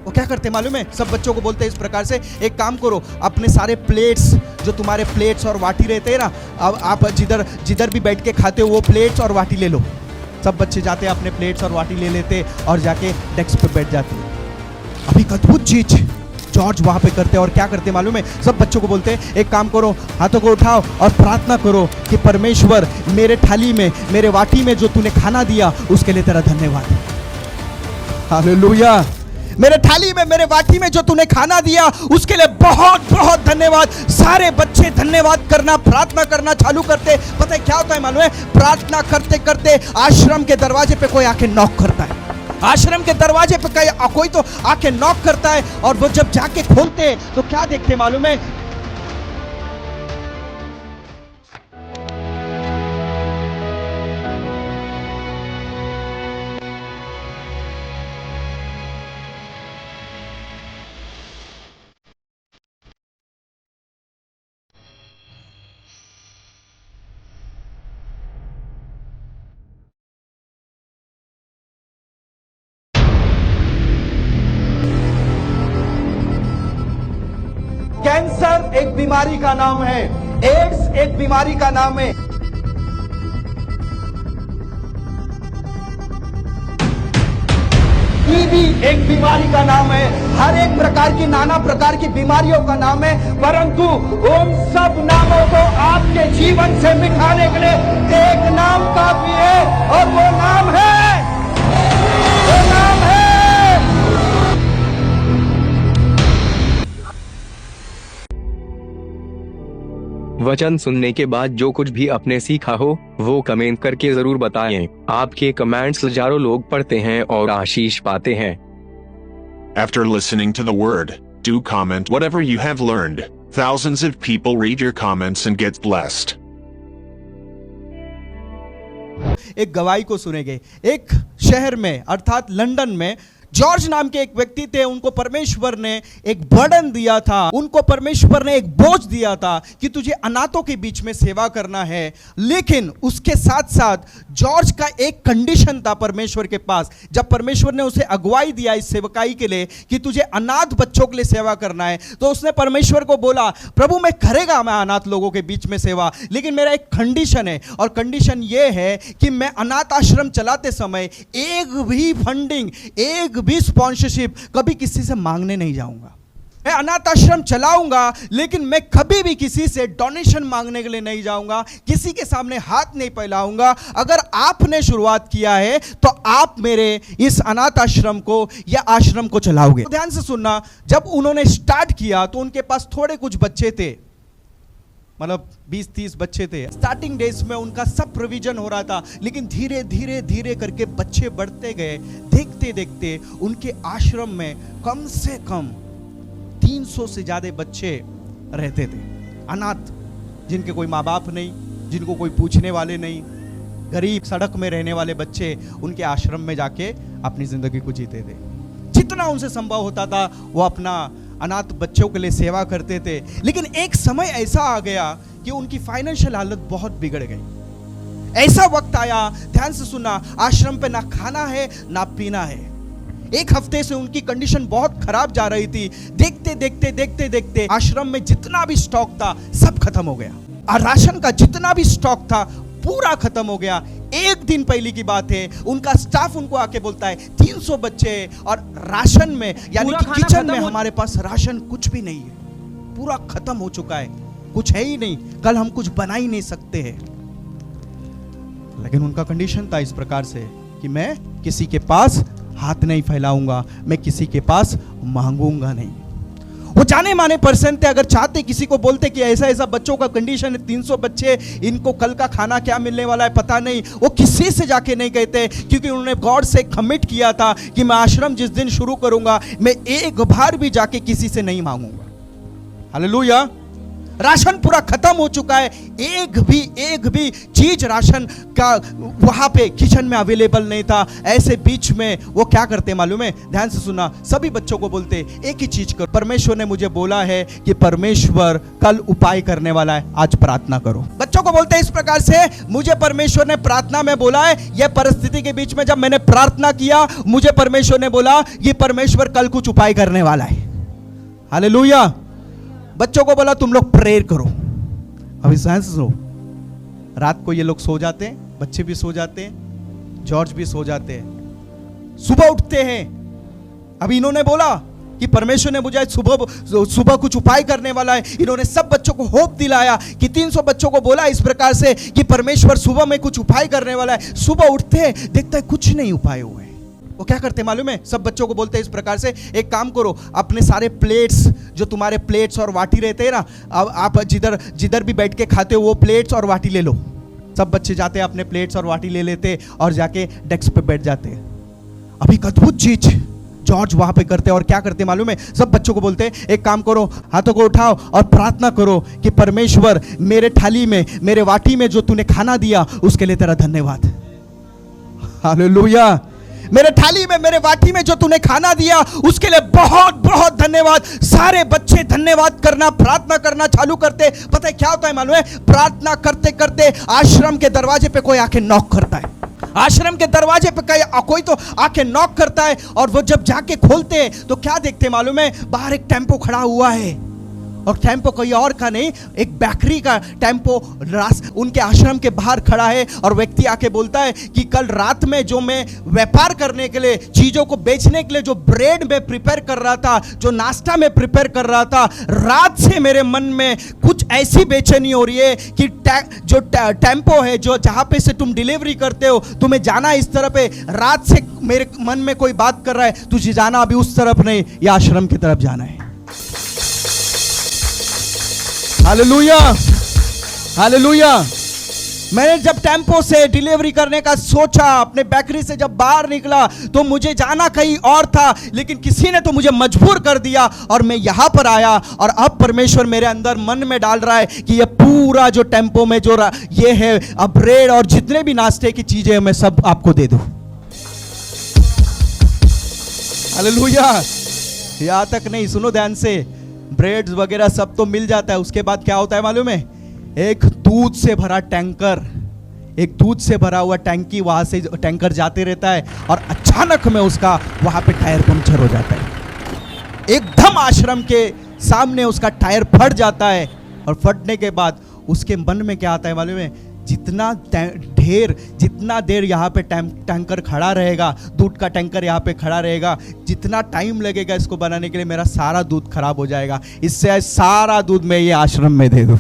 वो क्या करते मालूम है? सब बच्चों को बोलते हैं इस प्रकार से, एक काम करो, अपने सारे प्लेट्स, जो तुम्हारे प्लेट्स और वाटी रहते हैं ना, अब आप जिधर जिधर भी बैठ के खाते हो वो प्लेट्स और वाटी ले लो। सब बच्चे जाते हैं, अपने प्लेट्स और वाटी ले लेते और जाके डेस्क पे बैठ जाते हैं। अभी एक अद्भुत चीज जॉर्ज वहां पे करते हैं, और क्या करते मालूम है? सब बच्चों को बोलते हैं एक काम करो, हाथों को उठाओ और प्रार्थना करो कि परमेश्वर, मेरे थाली में, मेरे वाटी में जो तूने खाना दिया उसके लिए तेरा धन्यवाद। हालेलुया। मेरे थाली में, मेरे वाटी में जो तूने खाना दिया उसके लिए बहुत बहुत धन्यवाद। सारे बच्चे धन्यवाद करना, प्रार्थना करना चालू करते। पता है क्या होता है मालूम है? प्रार्थना करते करते आश्रम के दरवाजे पे कोई आके नॉक करता है। आश्रम के दरवाजे पे कोई तो आके नॉक करता है, और वो जब जाके खोलते हैं तो क्या देखते मालूम है? कैंसर एक बीमारी का नाम है, एड्स एक बीमारी का नाम है, टीबी एक बीमारी का नाम है, हर एक प्रकार की, नाना प्रकार की बीमारियों का नाम है। परंतु उन सब नामों को आपके जीवन से मिटाने के लिए एक नाम काफी है, और वो नाम है, वो नाम है। वचन सुनने के बाद जो कुछ भी आपने सीखा हो वो कमेंट करके जरूर बताएं। आपके कमेंट्स हजारों लोग पढ़ते हैं और आशीष पाते हैं। After listening to the word, do comment whatever you have learned. Thousands of people read your comments and get blessed. एक गवाही को सुनेंगे। एक शहर में अर्थात लंदन में जॉर्ज नाम के एक व्यक्ति थे। उनको परमेश्वर ने एक बर्डन दिया था, उनको परमेश्वर ने एक बोझ दिया था कि तुझे अनाथों के बीच में सेवा करना है। लेकिन उसके साथ साथ जॉर्ज का एक कंडीशन था परमेश्वर के पास। जब परमेश्वर ने उसे अगुवाई दिया इस सेवकाई के लिए कि तुझे अनाथ बच्चों के लिए सेवा करना है, तो उसने परमेश्वर को बोला, प्रभु मैं करेगा मैं अनाथ लोगों के बीच में सेवा, लेकिन मेरा एक कंडीशन है, और कंडीशन ये है कि मैं अनाथ आश्रम चलाते समय एक भी फंडिंग, एक भी स्पॉन्सरशिप कभी किसी से मांगने नहीं जाऊंगा। मैं अनाथ आश्रम चलाऊंगा, लेकिन मैं कभी भी किसी से डोनेशन मांगने के लिए नहीं जाऊंगा, किसी के सामने हाथ नहीं फैलाऊंगा। अगर आपने शुरुआत किया है तो आप मेरे इस अनाथ आश्रम को या आश्रम को चलाओगे। तो ध्यान से सुनना, जब उन्होंने स्टार्ट किया तो उनके पास थोड़े कुछ बच्चे थे, मतलब 20-30 बच्चे थे। स्टार्टिंग डेज में उनका सब प्रोविजन हो रहा था, लेकिन धीरे धीरे धीरे करके बच्चे बढ़ते गए। देखते देखते उनके आश्रम में कम से कम 300 से ज्यादा बच्चे रहते थे, अनाथ, जिनके कोई माँ बाप नहीं, जिनको कोई पूछने वाले नहीं, गरीब सड़क में रहने वाले बच्चे उनके आश्रम में जाके अपनी जिंदगी को जीते थे। जितना उनसे संभव होता था वो अपना अनाथ बच्चों के लिए सेवा करते थे। लेकिन एक समय ऐसा आ गया कि उनकी फाइनेंशियल हालत बहुत बिगड़ गई। ऐसा वक्त आया, ध्यान से सुनना, आश्रम पे ना खाना है ना पीना है। एक हफ्ते से उनकी कंडीशन बहुत खराब जा रही थी। देखते देखते देखते देखते आश्रम में जितना भी स्टॉक था सब खत्म हो गया, और राशन का जितना भी स्टॉक था पूरा खत्म हो गया। एक दिन पहले की बात है, उनका स्टाफ उनको आके बोलता है 300 बच्चे और राशन में, यानी कि किचन में हमारे पास राशन कुछ भी नहीं है, पूरा खत्म हो चुका है, कुछ है ही नहीं, कल हम कुछ बना ही नहीं सकते हैं। लेकिन उनका कंडीशन था इस प्रकार से कि मैं किसी के पास हाथ नहीं फैलाऊंगा, मैं किसी के पास मांगूंगा नहीं। वो जाने माने पर्सन थे। अगर चाहते किसी को बोलते कि ऐसा ऐसा बच्चों का कंडीशन है, 300 बच्चे, इनको कल का खाना क्या मिलने वाला है पता नहीं, वो किसी से जाके नहीं कहते, क्योंकि उन्होंने गॉड से कमिट किया था कि मैं आश्रम जिस दिन शुरू करूंगा मैं एक बार भी जाके किसी से नहीं मांगूंगा। हालेलुया। राशन पूरा खत्म हो चुका है, एक भी चीज राशन का वहां पे किचन में अवेलेबल नहीं था। ऐसे बीच में वो क्या करते मालूम है? ध्यान से सुना, सभी बच्चों को बोलते एक ही चीज करो, परमेश्वर ने मुझे बोला है कि परमेश्वर कल उपाय करने वाला है, आज प्रार्थना करो। बच्चों को बोलते इस प्रकार से, मुझे परमेश्वर ने प्रार्थना में बोला है, यह परिस्थिति के बीच में जब मैंने प्रार्थना किया, मुझे परमेश्वर ने बोला कि परमेश्वर कल कुछ उपाय करने वाला है। हालेलुया। बच्चों को बोला तुम लोग प्रेयर करो। अभी साइंस सुनो, रात को ये लोग सो जाते हैं, बच्चे भी सो जाते हैं, जॉर्ज भी सो जाते हैं, सुबह उठते हैं। अभी इन्होंने बोला कि परमेश्वर ने मुझे सुबह कुछ उपाय करने वाला है। इन्होंने सब बच्चों को होप दिलाया कि 300 बच्चों को बोला इस प्रकार से कि परमेश्वर सुबह में कुछ उपाय करने वाला है। सुबह उठते हैं, देखता है कुछ नहीं उपाय हुए। वो क्या करते मालूम है? सब बच्चों को बोलते हैं इस प्रकार से, एक काम करो, अपने सारे प्लेट्स, जो तुम्हारे प्लेट्स और वाटी रहते हैं ना, आप जिधर भी बैठ के खाते हो वो प्लेट्स और वाटी ले लो। सब बच्चे जाते हैं, अपने प्लेट्स और वाटी ले लेते और जाके डेस्क पे बैठ जाते हैं। अभी एक अद्भुत चीज जॉर्ज वहां पे करते और क्या करते मालूम है? सब बच्चों को बोलते हैं एक काम करो, हाथों को उठाओ और प्रार्थना करो कि परमेश्वर मेरे थाली में, मेरे वाटी में जो तूने खाना दिया उसके लिए तेरा धन्यवाद। हालेलुया। मेरे थाली में, मेरे वाटी में जो तूने खाना दिया उसके लिए बहुत बहुत धन्यवाद। सारे बच्चे धन्यवाद करना, प्रार्थना करना चालू करते। पता है क्या होता है मालूम है? प्रार्थना करते करते आश्रम के दरवाजे पे कोई आके नॉक करता है। आश्रम के दरवाजे पे कोई तो आके नॉक करता है और वो जब जाके खोलते हैं तो क्या देखते मालूम है? बाहर एक टेम्पो खड़ा हुआ है और टेम्पो कोई और का नहीं, एक बेकरी का टेम्पो उनके आश्रम के बाहर खड़ा है। और व्यक्ति आके बोलता है कि कल रात में जो मैं व्यापार करने के लिए, चीजों को बेचने के लिए जो ब्रेड में प्रिपेयर कर रहा था, जो नाश्ता में प्रिपेयर कर रहा था, रात से मेरे मन में कुछ ऐसी बेचैनी हो रही है कि जो टेम्पो है, जो जहां पे से तुम डिलीवरी करते हो, तुम्हें जाना इस तरफ है, रात से मेरे मन में कोई बात कर रहा है, तुझे जाना अभी उस तरफ नहीं, या आश्रम की तरफ जाना है। Hallelujah, hallelujah. मैंने जब टेम्पो से डिलीवरी करने का सोचा, अपने बेकरी से जब बाहर निकला तो मुझे जाना कहीं और था, लेकिन किसी ने तो मुझे मजबूर कर दिया और मैं यहां पर आया। और अब परमेश्वर मेरे अंदर मन में डाल रहा है कि ये पूरा जो टेम्पो में जो ये है, अब ब्रेड और जितने भी नाश्ते की चीजें मैं सब आपको दे दूं। हालेलुया। यहां तक नहीं, सुनो ध्यान से, ब्रेड्स वगैरह सब तो मिल जाता है। उसके बाद क्या होता है मालूम है? एक दूध से भरा टैंकर, एक दूध से भरा हुआ टैंकी, वहां से टैंकर जाते रहता है और अचानक में उसका वहां पे टायर पंक्चर हो जाता है। एकदम आश्रम के सामने उसका टायर फट जाता है और फटने के बाद उसके मन में क्या आता है मालूम है? जितना देर यहाँ पे टैंकर खड़ा रहेगा, दूध का टैंकर यहाँ पे खड़ा रहेगा, जितना टाइम लगेगा इसको बनाने के लिए, मेरा सारा दूध खराब हो जाएगा। इससे सारा दूध मैं ये आश्रम में दे दूं।